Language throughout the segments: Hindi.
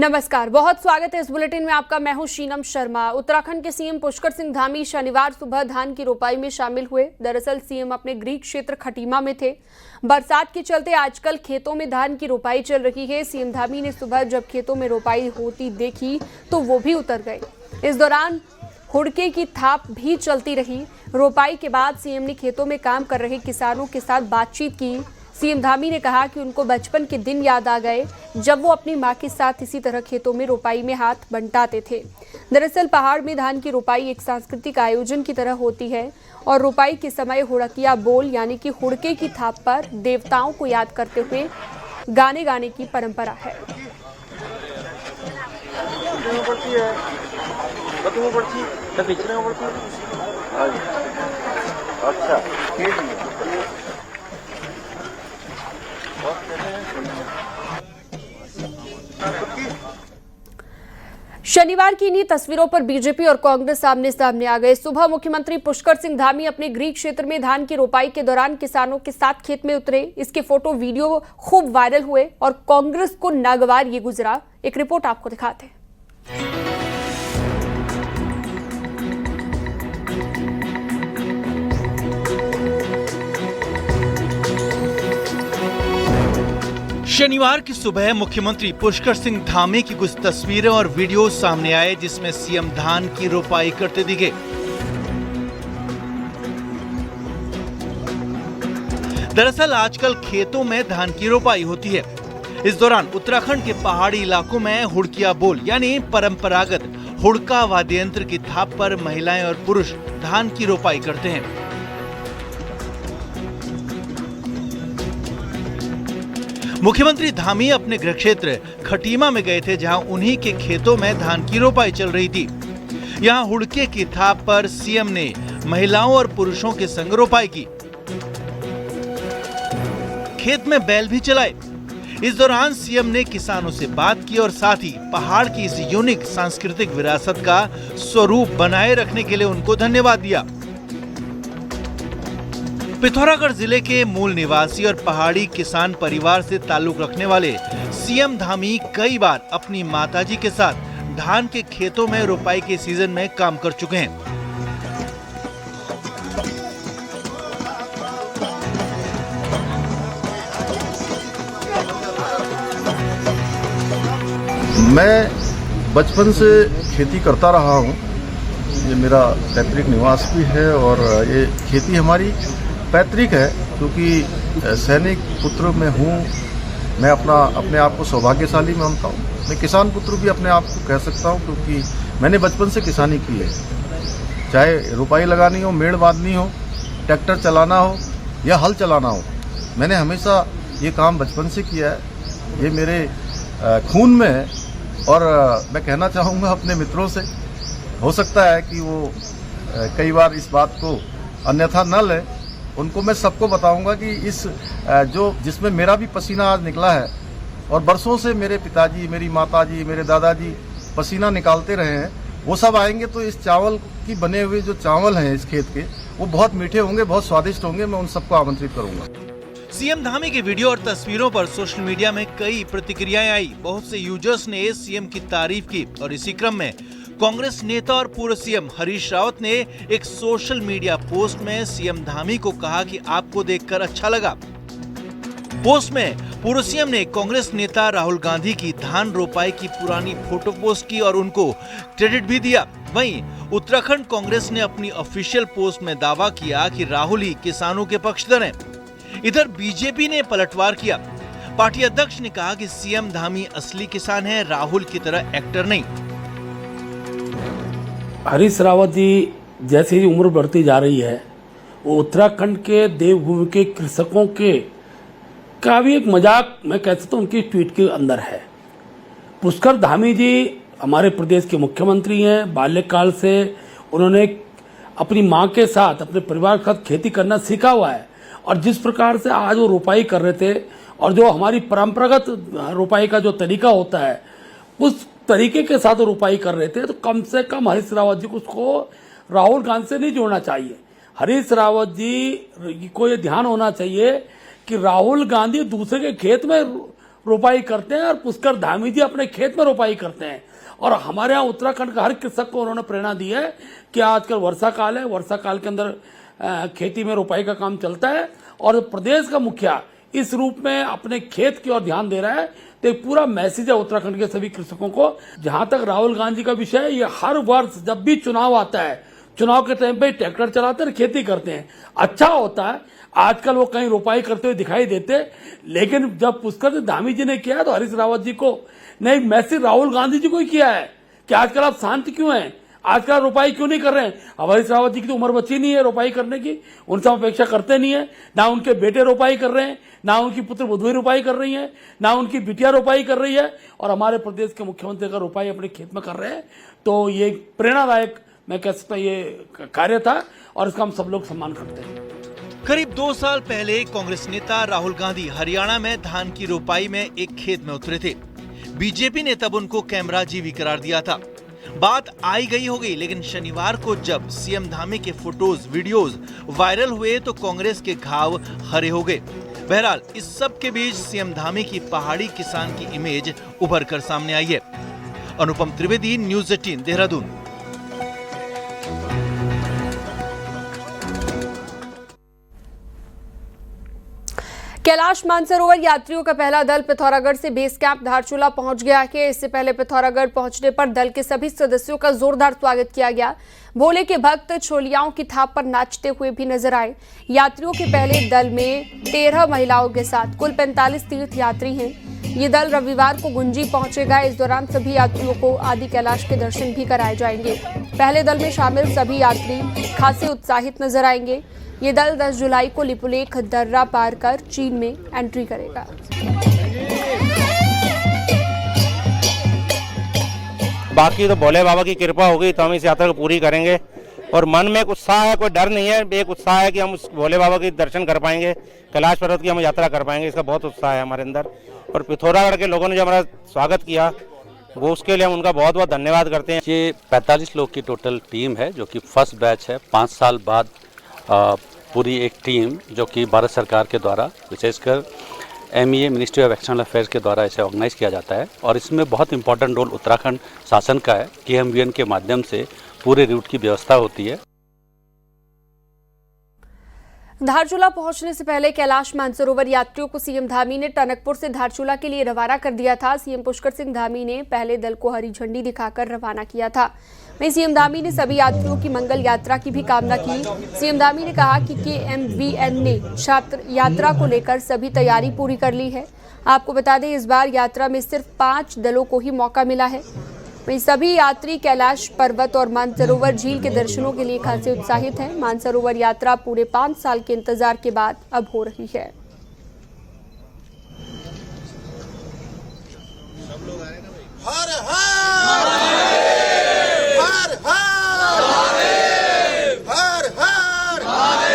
नमस्कार, बहुत स्वागत है इस बुलेटिन में आपका। मैं हूं शीनम शर्मा। उत्तराखंड के सीएम पुष्कर सिंह धामी शनिवार सुबह धान की रोपाई में शामिल हुए। दरअसल सीएम अपने गृह क्षेत्र खटीमा में थे। बरसात के चलते आजकल खेतों में धान की रोपाई चल रही है। सीएम धामी ने सुबह जब खेतों में रोपाई होती देखी तो वो भी उतर गए। इस दौरान हुड़के की थाप भी चलती रही। रोपाई के बाद सीएम ने खेतों में काम कर रहे किसानों के साथ बातचीत की। सीएम धामी ने कहा कि उनको बचपन के दिन याद आ गए जब वो अपनी मां के साथ इसी तरह खेतों में रोपाई में हाथ बंटाते थे। दरअसल पहाड़ में धान की रोपाई एक सांस्कृतिक आयोजन की तरह होती है और रोपाई के समय हुड़किया बोल यानी कि हुड़के की थाप पर देवताओं को याद करते हुए गाने गाने की परंपरा है। शनिवार की इन्हीं तस्वीरों पर बीजेपी और कांग्रेस आमने सामने आ गए। सुबह मुख्यमंत्री पुष्कर सिंह धामी अपने गृह क्षेत्र में धान की रोपाई के दौरान किसानों के साथ खेत में उतरे। इसके फोटो वीडियो खूब वायरल हुए और कांग्रेस को नागवार ये गुजरा। एक रिपोर्ट आपको दिखाते हैं। शनिवार की सुबह मुख्यमंत्री पुष्कर सिंह धामी की कुछ तस्वीरें और वीडियो सामने आए जिसमें सीएम धान की रोपाई करते दिखे। दरअसल आजकल खेतों में धान की रोपाई होती है। इस दौरान उत्तराखंड के पहाड़ी इलाकों में हुड़किया बोल यानी परंपरागत हुड़का वाद्य यंत्र की थाप पर महिलाएं और पुरुष धान की रोपाई करते हैं। मुख्यमंत्री धामी अपने गृह क्षेत्र खटीमा में गए थे जहां उन्हीं के खेतों में धान की रोपाई चल रही थी। यहां हुड़के की थाप पर सीएम ने महिलाओं और पुरुषों के संग रोपाई की। खेत में बैल भी चलाए। इस दौरान सीएम ने किसानों से बात की और साथ ही पहाड़ की इस यूनिक सांस्कृतिक विरासत का स्वरूप बनाए रखने के लिए उनको धन्यवाद दिया। पिथौरागढ़ जिले के मूल निवासी और पहाड़ी किसान परिवार से ताल्लुक रखने वाले सीएम धामी कई बार अपनी माताजी के साथ धान के खेतों में रोपाई के सीजन में काम कर चुके हैं। मैं बचपन से खेती करता रहा हूँ। ये मेरा पैतृक निवास भी है और ये खेती हमारी पैतृक है क्योंकि सैनिक पुत्र में हूँ। मैं अपने आप को सौभाग्यशाली मानता हूँ। मैं किसान पुत्र भी अपने आप को कह सकता हूँ क्योंकि मैंने बचपन से किसानी की है। चाहे रुपाई लगानी हो, मेड़ बांधनी हो, ट्रैक्टर चलाना हो या हल चलाना हो, मैंने हमेशा ये काम बचपन से किया है। ये मेरे खून में है और मैं कहना चाहूँगा अपने मित्रों से, हो सकता है कि वो कई बार इस बात को अन्यथा न ले, उनको मैं सबको बताऊंगा कि जिसमें मेरा भी पसीना आज निकला है और बरसों से मेरे पिताजी, मेरी माताजी, मेरे दादाजी पसीना निकालते रहे हैं, वो सब आएंगे तो इस चावल की बने हुए जो चावल हैं इस खेत के, वो बहुत मीठे होंगे, बहुत स्वादिष्ट होंगे। मैं उन सबको आमंत्रित करूंगा। सीएम धामी के वीडियो और तस्वीरों पर सोशल मीडिया में कई प्रतिक्रियाएं आई। बहुत से यूजर्स ने सीएम की तारीफ की और इसी क्रम में कांग्रेस नेता और पूर्व सीएम हरीश रावत ने एक सोशल मीडिया पोस्ट में सीएम धामी को कहा कि आपको देखकर अच्छा लगा। पोस्ट में पूर्व सीएम ने कांग्रेस नेता राहुल गांधी की धान रोपाई की पुरानी फोटो पोस्ट की और उनको क्रेडिट भी दिया। वहीं उत्तराखंड कांग्रेस ने अपनी ऑफिशियल पोस्ट में दावा किया कि राहुल ही किसानों के पक्षधर हैं। इधर बीजेपी ने पलटवार किया। पार्टी अध्यक्ष ने कहा कि सीएम धामी असली किसान हैं, राहुल की तरह एक्टर नहीं। हरीश रावत जी जैसे ही उम्र बढ़ती जा रही है, वो उत्तराखंड के देवभूमि के कृषकों के का भी एक मजाक मैं कह सकता हूँ उनकी ट्वीट के अंदर है। पुष्कर धामी जी हमारे प्रदेश के मुख्यमंत्री हैं। बाल्यकाल से उन्होंने अपनी माँ के साथ, अपने परिवार के साथ खेती करना सीखा हुआ है और जिस प्रकार से आज वो रोपाई कर रहे थे और जो हमारी परंपरागत रोपाई का जो तरीका होता है उस तरीके के साथ रोपाई कर रहे थे, तो कम से कम हरीश रावत जी को उसको राहुल गांधी से नहीं जोड़ना चाहिए। हरीश रावत जी को ये ध्यान होना चाहिए कि राहुल गांधी दूसरे के खेत में रोपाई करते हैं और पुष्कर धामी जी अपने खेत में रोपाई करते हैं। और हमारे यहाँ उत्तराखंड का हर कृषक को उन्होंने प्रेरणा दी है कि आजकल वर्षा काल है, वर्षा काल के अंदर खेती में रोपाई का काम चलता है और प्रदेश का मुखिया इस रूप में अपने खेत की ओर ध्यान दे रहा है। तो एक पूरा मैसेज है उत्तराखंड के सभी कृषकों को। जहां तक राहुल गांधी का विषय है, ये हर वर्ष जब भी चुनाव आता है, चुनाव के टाइम पे ट्रैक्टर चलाते हैं, खेती करते हैं, अच्छा होता है। आजकल वो कहीं रोपाई करते हुए दिखाई देते, लेकिन जब पुष्कर धामी जी ने किया तो हरीश रावत जी को नहीं, मैसेज राहुल गांधी जी को ही किया है कि आजकल आप शांत क्यों हैं, आजकल रोपाई क्यों नहीं कर रहे हैं। अब हरीश रावत जी की तो उम्र बची नहीं है रोपाई करने की, उनसे हम अपेक्षा करते नहीं है। ना उनके बेटे रोपाई कर रहे हैं, ना उनकी पुत्र वधुएं रोपाई कर रही हैं, ना उनकी बिटिया रोपाई कर रही है। और हमारे प्रदेश के मुख्यमंत्री अगर रोपाई अपने खेत में कर रहे हैं तो ये प्रेरणादायक मैं कह सकता हूं ये कार्य था और इसका हम सब लोग सम्मान करते हैं। करीब 2 साल पहले कांग्रेस नेता राहुल गांधी हरियाणा में धान की रोपाई में एक खेत में उतरे थे। बीजेपी ने तब उनको कैमरा जीवी करार दिया था। बात आई गई हो गई, लेकिन शनिवार को जब सीएम धामी के फोटोज वीडियोज वायरल हुए तो कांग्रेस के घाव हरे हो गए। बहरहाल इस सब के बीच सीएम धामी की पहाड़ी किसान की इमेज उभर कर सामने आई है। अनुपम त्रिवेदी, न्यूज़ 18 देहरादून। कैलाश मानसरोवर यात्रियों का पहला दल पिथौरागढ़ से बेस कैंप धारचूला पहुंच गया है। इससे पहले पिथौरागढ़ पहुंचने पर दल के सभी सदस्यों का जोरदार स्वागत किया गया। भोले के भक्त छोलियाओं की थाप पर नाचते हुए भी नजर आए। यात्रियों के पहले दल में 13 महिलाओं के साथ कुल 45 तीर्थ यात्री हैं। ये दल रविवार को गुंजी पहुंचेगा। इस दौरान सभी यात्रियों को आदि कैलाश के दर्शन भी कराए जाएंगे। पहले दल में शामिल सभी यात्री खासे उत्साहित नजर आएंगे। ये दल 10 जुलाई को लिपुलेख दर्रा पार कर चीन में एंट्री करेगा। बाकी तो भोले बाबा की कृपा होगी तो हम इस यात्रा को पूरी करेंगे और मन में एक उत्साह है, कोई डर नहीं है। एक उत्साह है कि हम उस भोले बाबा के दर्शन कर पाएंगे, कैलाश पर्वत की हम यात्रा कर पाएंगे, इसका बहुत उत्साह है हमारे अंदर। और पिथौरागढ़ के लोगों ने जो हमारा स्वागत किया वो उसके लिए हम उनका बहुत बहुत धन्यवाद करते हैं। ये 45 लोग की टोटल टीम है जो कि फर्स्ट बैच है। 5 साल बाद पूरी एक टीम जो कि भारत सरकार के द्वारा विशेषकर MEA ministry of external affairs के द्वारा इसे ऑर्गेनाइज किया जाता है और इसमें बहुत इंपॉर्टेंट रोल उत्तराखंड शासन का है। KMVN के माध्यम से पूरे रूट की व्यवस्था होती है। धारचूला पहुंचने से पहले कैलाश मानसरोवर यात्रियों को सीएम धामी ने टनकपुर से धारचूला के लिए रवाना कर दिया था। सीएम पुष्कर सिंह धामी ने पहले दल को हरी झंडी दिखाकर रवाना किया था। वहीं सीएम धामी ने सभी यात्रियों की मंगल यात्रा की भी कामना की। सीएम धामी ने कहा कि KMVN ने छात्र यात्रा को लेकर सभी तैयारी पूरी कर ली है। आपको बता दें इस बार यात्रा में सिर्फ 5 दलों को ही मौका मिला है। वहीं सभी यात्री कैलाश पर्वत और मानसरोवर झील के दर्शनों के लिए खासे उत्साहित हैं। मानसरोवर यात्रा पूरे 5 साल के इंतजार के बाद अब हो रही है। हर हर हर हर हर हर।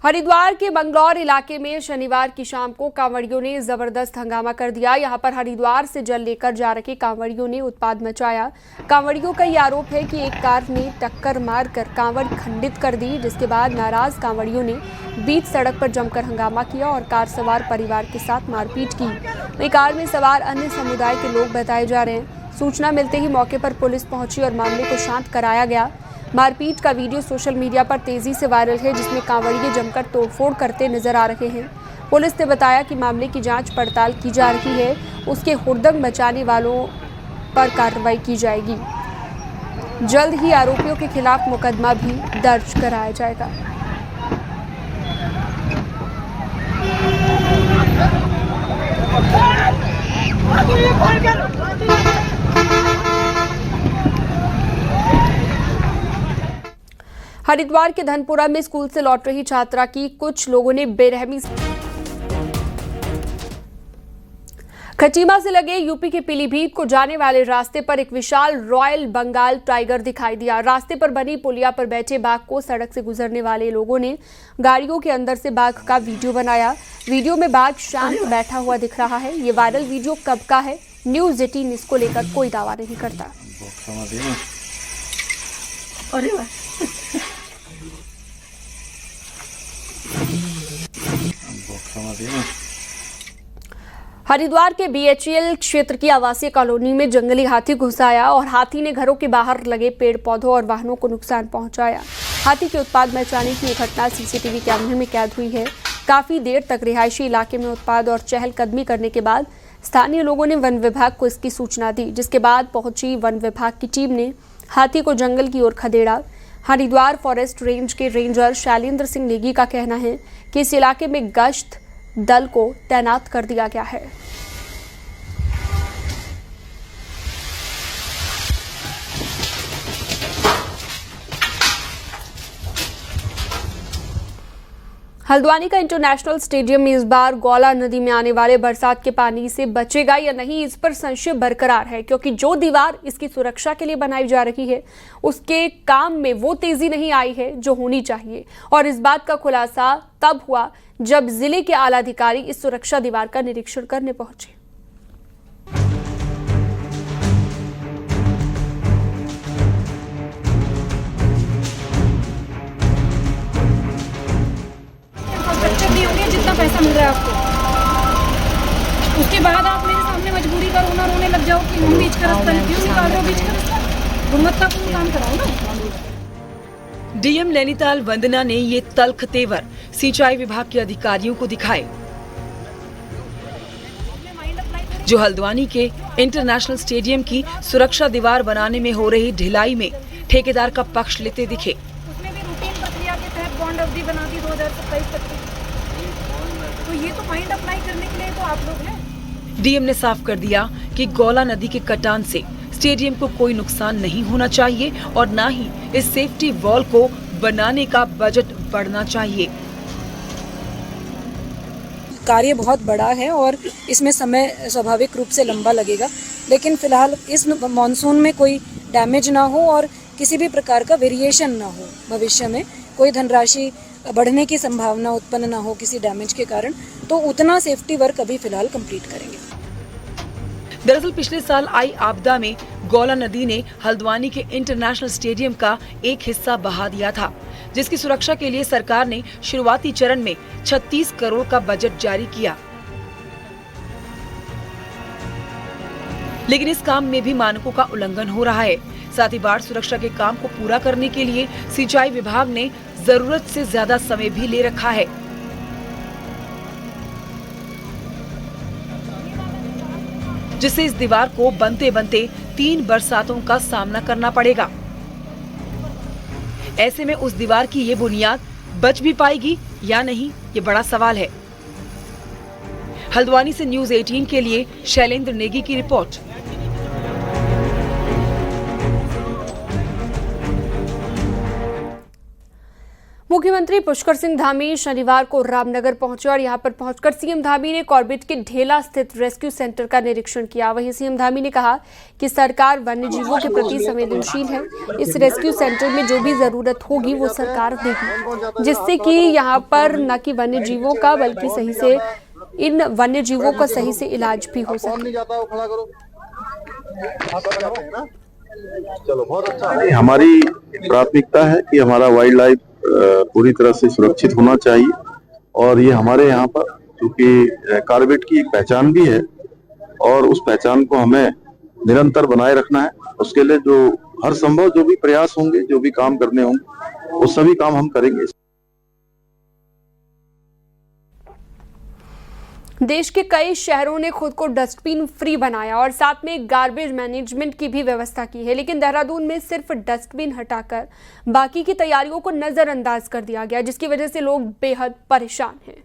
हरिद्वार के बंगलौर इलाके में शनिवार की शाम को कांवड़ियों ने जबरदस्त हंगामा कर दिया। यहां पर हरिद्वार से जल लेकर जा रहे कांवड़ियों ने उत्पात मचाया। कांवड़ियों का यह आरोप है कि एक कार ने टक्कर मारकर कांवड़ खंडित कर दी, जिसके बाद नाराज कांवड़ियों ने बीच सड़क पर जमकर हंगामा किया और कार सवार परिवार के साथ मारपीट की। वहीं कार में सवार अन्य समुदाय के लोग बताए जा रहे हैं। सूचना मिलते ही मौके पर पुलिस पहुंची और मामले को शांत कराया गया। मारपीट का वीडियो सोशल मीडिया पर तेजी से वायरल है, जिसमें कांवड़िये जमकर तोड़फोड़ करते नजर आ रहे हैं। पुलिस ने बताया कि मामले की जांच पड़ताल की जा रही है। उसके हुड़दंग मचाने वालों पर कार्रवाई की जाएगी। जल्द ही आरोपियों के खिलाफ मुकदमा भी दर्ज कराया जाएगा। हरिद्वार के धनपुरा में स्कूल से लौट रही छात्रा की कुछ लोगों ने बेरहमी से खटीमा से लगे यूपी के पीलीभीत को जाने वाले रास्ते पर एक विशाल रॉयल बंगाल टाइगर दिखाई दिया। रास्ते पर बनी पुलिया पर बैठे बाघ को सड़क से गुजरने वाले लोगों ने गाड़ियों के अंदर से बाघ का वीडियो बनाया। वीडियो में बाघ शांत बैठा हुआ दिख रहा है। ये वायरल वीडियो कब का है, न्यूज़ 18 इसको लेकर कोई दावा नहीं करता। हरिद्वार के BHEL क्षेत्र की आवासीय कॉलोनी में जंगली हाथी घुस आया और हाथी ने घरों के बाहर लगे पेड़ पौधों और वाहनों को नुकसान पहुंचाया। हाथी के उत्पाद मचाने की ये घटना CCTV कैमरे में कैद हुई है। काफी देर तक रिहायशी इलाके में उत्पाद और चहलकदमी करने के बाद स्थानीय लोगों ने वन विभाग को इसकी सूचना दी, जिसके बाद पहुंची वन विभाग की टीम ने हाथी को जंगल की ओर खदेड़ा। हरिद्वार फॉरेस्ट रेंज के रेंजर शैलेंद्र सिंह नेगी का कहना है कि इस इलाके में गश्त दल को तैनात कर दिया गया है। हल्द्वानी का इंटरनेशनल स्टेडियम इस बार गौला नदी में आने वाले बरसात के पानी से बचेगा या नहीं, इस पर संशय बरकरार है, क्योंकि जो दीवार इसकी सुरक्षा के लिए बनाई जा रही है उसके काम में वो तेजी नहीं आई है जो होनी चाहिए। और इस बात का खुलासा तब हुआ जब जिले के आला अधिकारी इस सुरक्षा दीवार का निरीक्षण करने पहुंचे। जितना पैसा मिल रहा है आपको, उसके बाद आप मेरे सामने मजबूरी का रोने लग जाओ कि हम बीच का रास्ता क्यों निकाल रहे हो, बीच का रास्ता गुणवत्तापूर्ण काम कराओ ना। डीएम नैनीताल वंदना ने ये तल्ख तेवर सिंचाई विभाग के अधिकारियों को दिखाए, जो हल्द्वानी के इंटरनेशनल स्टेडियम की सुरक्षा दीवार बनाने में हो रही ढिलाई में ठेकेदार का पक्ष लेते दिखे। उसमें भी रूटीन प्रक्रिया के तहत बॉन्ड अवधि बना दी 2027 तक की, तो ये तो फाइंड अप्लाई करने के लिए तो आप लोग हैं। डीएम ने साफ कर दिया कि गौला नदी के कटान से स्टेडियम को कोई नुकसान नहीं होना चाहिए और न ही इस सेफ्टी वॉल को बनाने का बजट बढ़ना चाहिए। कार्य बहुत बड़ा है और इसमें समय स्वाभाविक रूप से लंबा लगेगा, लेकिन फिलहाल इस मॉनसून में कोई डैमेज ना हो और किसी भी प्रकार का वेरिएशन ना हो, भविष्य में कोई धनराशि बढ़ने की संभावना उत्पन्न ना हो किसी डैमेज के कारण, तो उतना सेफ्टी वर्क अभी फिलहाल कंप्लीट करेंगे। दरअसल पिछले साल आई आपदा में गौला नदी ने हल्द्वानी के इंटरनेशनल स्टेडियम का एक हिस्सा बहा दिया था, जिसकी सुरक्षा के लिए सरकार ने शुरुआती चरण में 36 करोड़ का बजट जारी किया। लेकिन इस काम में भी मानकों का उल्लंघन हो रहा है। साथ ही बाढ़ सुरक्षा के काम को पूरा करने के लिए सिंचाई विभाग ने जरूरत से ज्यादा समय भी ले रखा है। जिससे इस दीवार को बनते बनते 3 बरसातों का सामना करना पड़ेगा। ऐसे में उस दीवार की ये बुनियाद बच भी पाएगी या नहीं, ये बड़ा सवाल है। हल्द्वानी से न्यूज़ 18 के लिए शैलेंद्र नेगी की रिपोर्ट। मुख्यमंत्री पुष्कर सिंह धामी शनिवार को रामनगर पहुंचे और यहां पर पहुंचकर सीएम धामी ने कॉर्बेट के ढेला स्थित रेस्क्यू सेंटर का निरीक्षण किया। वहीं सीएम धामी ने कहा कि सरकार वन्य जीवों के प्रति संवेदनशील है। इस रेस्क्यू सेंटर में जो भी जरूरत होगी वो सरकार देगी, जिससे कि यहां पर न कि वन्य जीवों का बल्कि सही से इन वन्य जीवों का सही से इलाज भी हो सके। हमारी प्राथमिकता है कि हमारा वाइल्ड लाइफ पूरी तरह से सुरक्षित होना चाहिए और ये हमारे यहाँ पर क्योंकि कॉर्बेट की एक पहचान भी है और उस पहचान को हमें निरंतर बनाए रखना है। उसके लिए जो हर संभव जो भी प्रयास होंगे, जो भी काम करने होंगे, वो सभी काम हम करेंगे। देश के कई शहरों ने खुद को डस्टबिन फ्री बनाया और साथ में गार्बेज मैनेजमेंट की भी व्यवस्था की है, लेकिन देहरादून में सिर्फ डस्टबिन हटाकर बाकी की तैयारियों को नजरअंदाज कर दिया गया, जिसकी वजह से लोग बेहद परेशान हैं।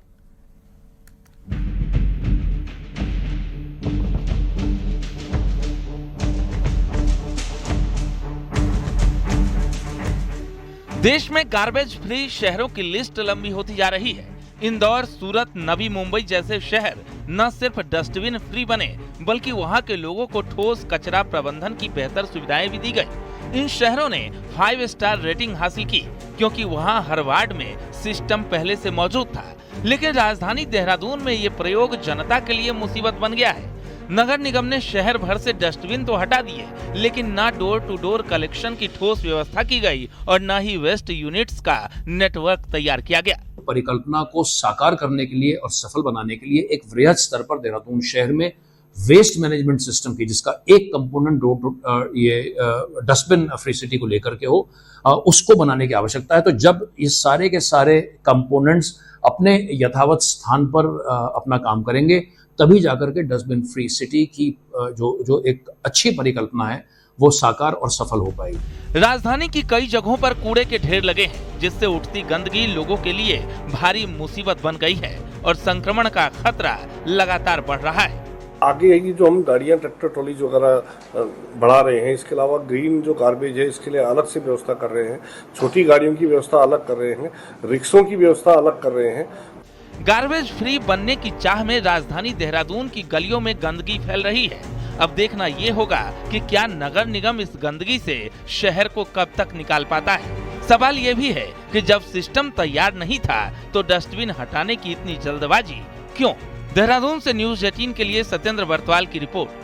देश में गार्बेज फ्री शहरों की लिस्ट लंबी होती जा रही है। इंदौर, सूरत, नवी मुंबई जैसे शहर न सिर्फ डस्टबिन फ्री बने बल्कि वहां के लोगों को ठोस कचरा प्रबंधन की बेहतर सुविधाएं भी दी गई। इन शहरों ने 5 स्टार रेटिंग हासिल की क्योंकि वहां हर वार्ड में सिस्टम पहले से मौजूद था। लेकिन राजधानी देहरादून में ये प्रयोग जनता के लिए मुसीबत बन गया है। नगर निगम ने शहर भर से डस्टबिन तो हटा दिए, लेकिन ना डोर टू डोर कलेक्शन की ठोस व्यवस्था की गई और न ही वेस्ट यूनिट्स का नेटवर्क तैयार किया गया। परिकल्पना को साकार करने के लिए और सफल बनाने के लिए एक वृहद स्तर पर देहरादून शहर में वेस्ट मैनेजमेंट सिस्टम की, जिसका एक कंपोनेंट ये डस्टबिन फ्री सिटी को लेकर के हो, उसको बनाने की आवश्यकता है। तो जब ये सारे के सारे कंपोनेंट्स अपने यथावत स्थान पर अपना काम करेंगे, तभी जाकर के डस्टबिन फ्री सिटी की जो एक अच्छी परिकल्पना है वो साकार और सफल हो पाएगी। राजधानी की कई जगहों पर कूड़े के ढेर लगे हैं, जिससे उठती गंदगी लोगों के लिए भारी मुसीबत बन गई है और संक्रमण का खतरा लगातार बढ़ रहा है। आगे है कि जो हम गाड़ियां ट्रैक्टर ट्रॉली वगैरह बढ़ा रहे हैं, इसके अलावा ग्रीन जो गार्बेज है इसके लिए अलग से व्यवस्था कर रहे हैं, छोटी गाड़ियों की व्यवस्था अलग कर रहे हैं, रिक्शों की व्यवस्था अलग कर रहे हैं। गार्बेज फ्री बनने की चाह में राजधानी देहरादून की गलियों में गंदगी फैल रही है। अब देखना ये होगा कि क्या नगर निगम इस गंदगी से शहर को कब तक निकाल पाता है। सवाल ये भी है कि जब सिस्टम तैयार नहीं था तो डस्टबिन हटाने की इतनी जल्दबाजी क्यों। देहरादून से न्यूज़ 18 के लिए सत्येंद्र बरतवाल की रिपोर्ट।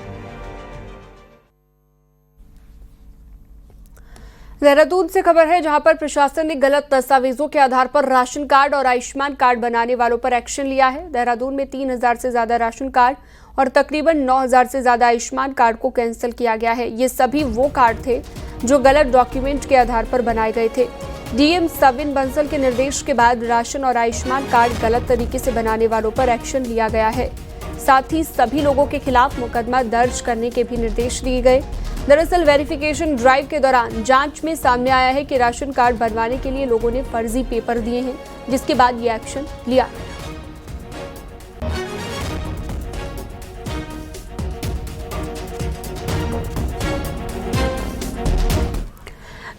देहरादून से खबर है, जहां पर प्रशासन ने गलत दस्तावेजों के आधार पर राशन कार्ड और आयुष्मान कार्ड बनाने वालों पर एक्शन लिया है। देहरादून में 3000 से ज्यादा राशन कार्ड और तकरीबन 9000 से ज्यादा आयुष्मान कार्ड को कैंसिल किया गया है। ये सभी वो कार्ड थे जो गलत डॉक्यूमेंट के आधार पर बनाए गए थे। डीएम सविन बंसल के निर्देश के बाद राशन और आयुष्मान कार्ड गलत तरीके से बनाने वालों पर एक्शन लिया गया है। साथ ही सभी लोगों के खिलाफ मुकदमा दर्ज करने के भी निर्देश दिए गए। दरअसल वेरिफिकेशन ड्राइव के दौरान जांच में सामने आया है कि राशन कार्ड बनवाने के लिए लोगों ने फर्जी पेपर दिए हैं, जिसके बाद ये एक्शन लिया गया।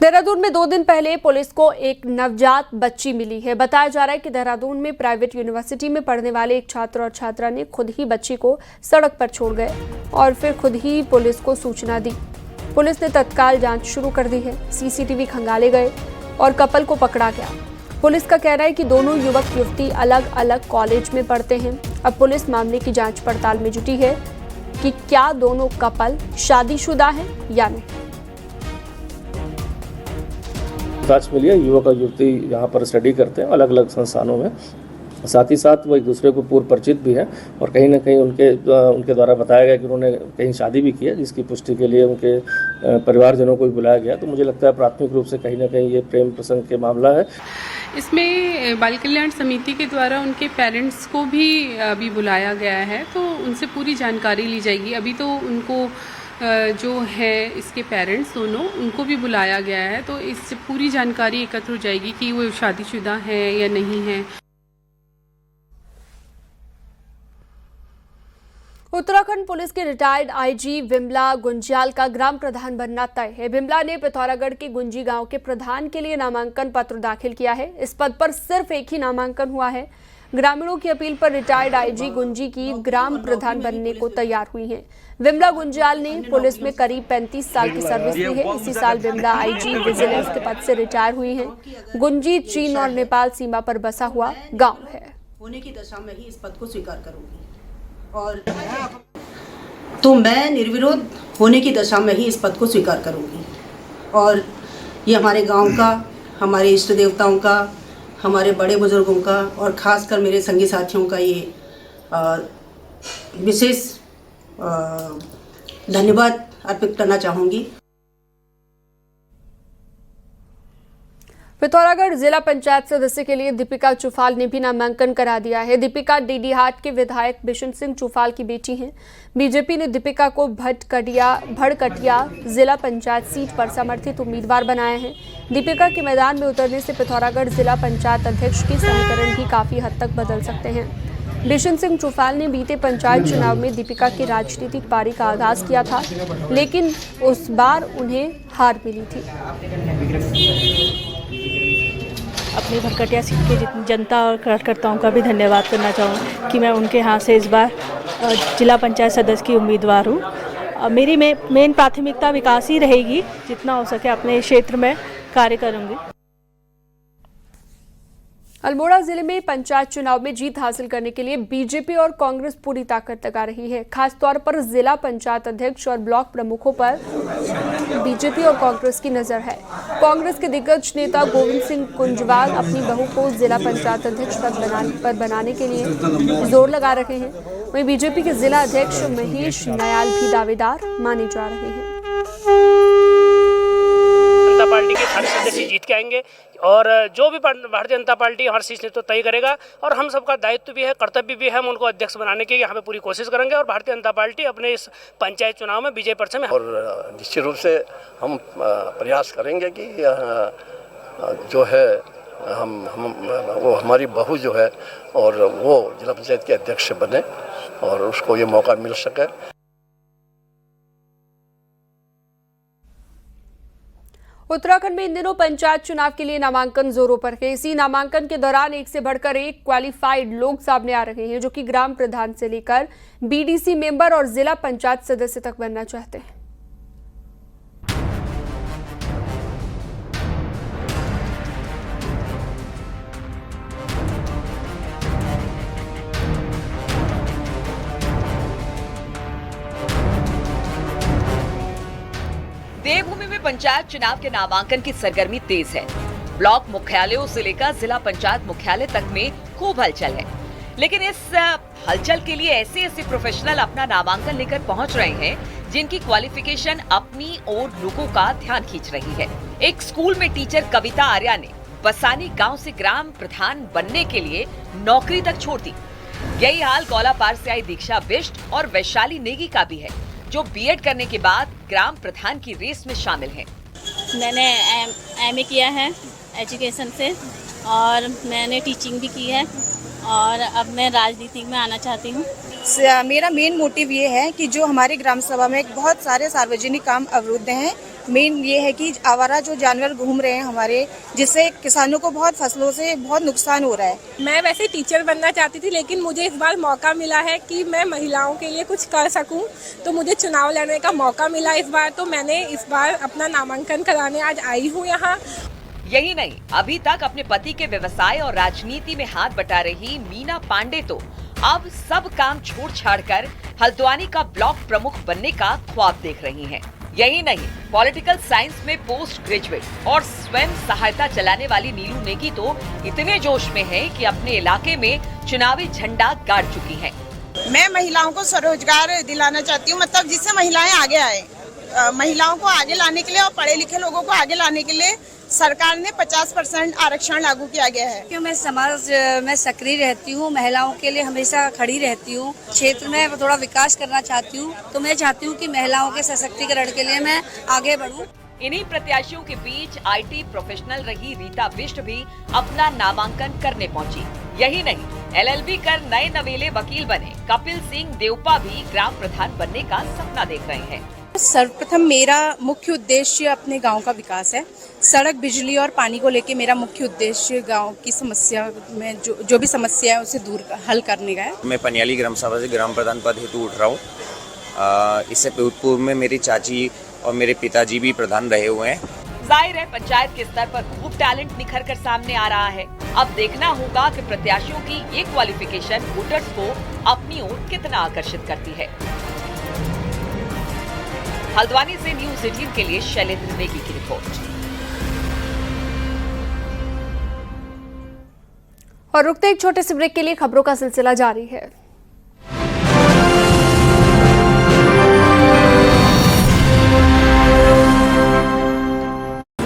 देहरादून में 2 दिन पहले पुलिस को एक नवजात बच्ची मिली है। बताया जा रहा है कि देहरादून में प्राइवेट यूनिवर्सिटी में पढ़ने वाले एक छात्र और छात्रा ने खुद ही बच्ची को सड़क पर छोड़ गए और फिर खुद ही पुलिस को सूचना दी। पुलिस ने तत्काल जांच शुरू कर दी है। सीसीटीवी खंगाले गए और कपल को पकड़ा गया। पुलिस का कहना है कि दोनों युवक युवती अलग अलग कॉलेज में पढ़ते हैं। अब पुलिस मामले की जांच पड़ताल में जुटी है कि क्या दोनों कपल शादीशुदा हैं या नहीं। जांच मिली है, युवक और युवती यहाँ पर स्टडी करते हैं अलग अलग संस्थानों में। साथ ही साथ वो एक दूसरे को पूर्व परिचित भी हैं और कहीं ना कहीं उनके द्वारा बताया गया कि उन्होंने कहीं शादी भी की है, जिसकी पुष्टि के लिए उनके परिवारजनों को भी बुलाया गया। तो मुझे लगता है प्राथमिक रूप से कहीं ना कहीं ये प्रेम प्रसंग के मामला है। इसमें बाल कल्याण समिति के द्वारा उनके पेरेंट्स को भी अभी बुलाया गया है, तो उनसे पूरी जानकारी ली जाएगी। अभी तो उनको जो है इसके पेरेंट्स दोनों, उनको भी बुलाया गया है, तो इससे पूरी जानकारी एकत्र हो जाएगी कि वो शादीशुदा है या नहीं है। उत्तराखंड पुलिस के रिटायर्ड आईजी विमला गुंजियाल का ग्राम प्रधान बनना तय है। विमला ने पिथौरागढ़ के गुंजी गांव के प्रधान के लिए नामांकन पत्र दाखिल किया है। इस पद पर सिर्फ एक ही नामांकन हुआ है। ग्रामीणों की अपील पर रिटायर्ड आईजी गुंजी की ग्राम प्रधान बनने को तैयार हुई हैं। विमला गुंजियाल ने पुलिस में करीब 35 साल की सर्विस दी है। इसी साल विमला आईजी विजिलेंस के पद से रिटायर हुई हैं। गुंजी चीन और नेपाल सीमा पर बसा हुआ गांव है। होने की दशा में ही इस पद को स्वीकार करूंगी और तो मैं निर्विरोध होने की दशा में ही इस पद को स्वीकार करूंगी और ये हमारे गांव का, हमारे इष्ट देवताओं का, हमारे बड़े बुजुर्गों का और ख़ासकर मेरे संगी साथियों का ये विशेष धन्यवाद अर्पित करना चाहूँगी। पिथौरागढ़ जिला पंचायत सदस्य के लिए दीपिका चुफाल ने भी नामांकन करा दिया है। दीपिका डीडीहाट के विधायक बिशन सिंह चुफाल की बेटी हैं। बीजेपी ने दीपिका को भड़कटिया जिला पंचायत सीट पर समर्थित उम्मीदवार बनाया है। दीपिका के मैदान में उतरने से पिथौरागढ़ जिला पंचायत अध्यक्ष के समीकरण भी काफी हद तक बदल सकते हैं। बिशन सिंह चुफाल ने बीते पंचायत चुनाव में दीपिका की राजनीतिक पारी का आगाज किया था, लेकिन उस बार उन्हें हार मिली थी। अपनी भड़कटिया सीट के जनता और कार्यकर्ताओं का भी धन्यवाद करना चाहूँगी कि मैं उनके यहाँ से इस बार जिला पंचायत सदस्य की उम्मीदवार हूँ। मेरी मेन प्राथमिकता विकास ही रहेगी, जितना हो सके अपने क्षेत्र में कार्य करूँगी। अल्मोड़ा जिले में पंचायत चुनाव में जीत हासिल करने के लिए बीजेपी और कांग्रेस पूरी ताकत लगा रही है। खास तौर पर जिला पंचायत अध्यक्ष और ब्लॉक प्रमुखों पर बीजेपी और कांग्रेस की नजर है। कांग्रेस के दिग्गज नेता गोविंद सिंह कुंजवाल अपनी बहू को जिला पंचायत अध्यक्ष पद बनाने के लिए जोर लगा रहे हैं। वहीं बीजेपी के जिला अध्यक्ष महेश नयाल भी दावेदार माने जा रहे हैं। जनता पार्टी के सारे सदस्य जीत के आएंगे और जो भी भारतीय जनता पार्टी हर चीज़ तो तय करेगा और हम सबका दायित्व भी है, कर्तव्य भी है, हम उनको अध्यक्ष बनाने की यहाँ पे पूरी कोशिश करेंगे और भारतीय जनता पार्टी अपने इस पंचायत चुनाव में विजय परचम है। और निश्चित रूप से हम प्रयास करेंगे कि जो है वो हमारी बहू जो है और वो जिला पंचायत के अध्यक्ष बने और उसको ये मौका मिल सके। उत्तराखंड में इन दिनों पंचायत चुनाव के लिए नामांकन जोरों पर है। इसी नामांकन के दौरान एक से बढ़कर एक क्वालिफाइड लोग सामने आ रहे हैं जो कि ग्राम प्रधान से लेकर बीडीसी मेंबर और जिला पंचायत सदस्य तक बनना चाहते हैं। देवभूमि में पंचायत चुनाव के नामांकन की सरगर्मी तेज है। ब्लॉक मुख्यालयों से लेकर जिला पंचायत मुख्यालय तक में खूब हलचल है। लेकिन इस हलचल के लिए ऐसे ऐसे प्रोफेशनल अपना नामांकन लेकर पहुंच रहे हैं जिनकी क्वालिफिकेशन अपनी और लोगों का ध्यान खींच रही है। एक स्कूल में टीचर कविता आर्या ने बसानी गांव से ग्राम प्रधान बनने के लिए नौकरी तक छोड़ दी। यही हाल गौलापार से आई दीक्षा बिष्ट और वैशाली नेगी का भी है जो बीएड करने के बाद ग्राम प्रधान की रेस में शामिल हैं। मैंने एमए किया है एजुकेशन से और मैंने टीचिंग भी की है और अब मैं राजनीति में आना चाहती हूँ। मेरा मेन मोटिव ये है कि जो हमारे ग्राम सभा में बहुत सारे सार्वजनिक काम अवरुद्ध हैं। मेन ये है कि आवारा जो जानवर घूम रहे हैं हमारे, जिससे किसानों को बहुत फसलों से बहुत नुकसान हो रहा है। मैं वैसे टीचर बनना चाहती थी लेकिन मुझे इस बार मौका मिला है कि मैं महिलाओं के लिए कुछ कर सकूं, तो मुझे चुनाव लड़ने का मौका मिला इस बार, तो मैंने इस बार अपना नामांकन कराने आज आई हूँ यहाँ। यही नहीं, अभी तक अपने पति के व्यवसाय और राजनीति में हाथ बटा रही मीना पांडे तो अब सब काम छोड़ छाड़ कर हल्द्वानी का ब्लॉक प्रमुख बनने का ख्वाब देख रही हैं। यही नहीं, पॉलिटिकल साइंस में पोस्ट ग्रेजुएट और स्वयं सहायता चलाने वाली नीलू नेगी तो इतने जोश में है कि अपने इलाके में चुनावी झंडा गाड़ चुकी हैं। मैं महिलाओं को स्वरोजगार दिलाना चाहती हूँ, मतलब जिससे महिलाएं आगे आए। महिलाओं को आगे लाने के लिए और पढ़े लिखे लोगों को आगे लाने के लिए सरकार ने 50% आरक्षण लागू किया गया है। क्योंकि मैं समाज में सक्रिय रहती हूँ, महिलाओं के लिए हमेशा खड़ी रहती हूँ, क्षेत्र में थोड़ा विकास करना चाहती हूँ, तो मैं चाहती हूँ कि महिलाओं के सशक्तिकरण के लिए मैं आगे बढ़ूँ। इन्हीं प्रत्याशियों के बीच आईटी प्रोफेशनल रही रीता बिष्ट भी अपना नामांकन करने पहुंची। यही नहीं, एलएलबी कर नए नवेले वकील बने कपिल सिंह देवपा भी ग्राम प्रधान बनने का सपना देख रहे हैं। सर्वप्रथम मेरा मुख्य उद्देश्य अपने गांव का विकास है। सड़क, बिजली और पानी को लेके मेरा मुख्य उद्देश्य गांव की समस्या में जो भी समस्या है उसे दूर हल करने का है। मैं पनियाली ग्राम सभा से ग्राम प्रधान पद हेतु उठ रहा हूँ। इससे पूर्व में मेरी चाची और मेरे पिताजी भी प्रधान रहे हुए हैं। जाहिर है पंचायत के स्तर पर खूब टैलेंट निखर कर सामने आ रहा है। अब देखना होगा कि प्रत्याशियों की ये क्वालिफिकेशन वोटर्स को अपनी ओर कितना आकर्षित करती है। हल्द्वानी से न्यूज़ 18 के लिए शैलेंद्र नेगी की रिपोर्ट। और रुकते एक छोटे से ब्रेक के लिए खबरों का सिलसिला जारी है।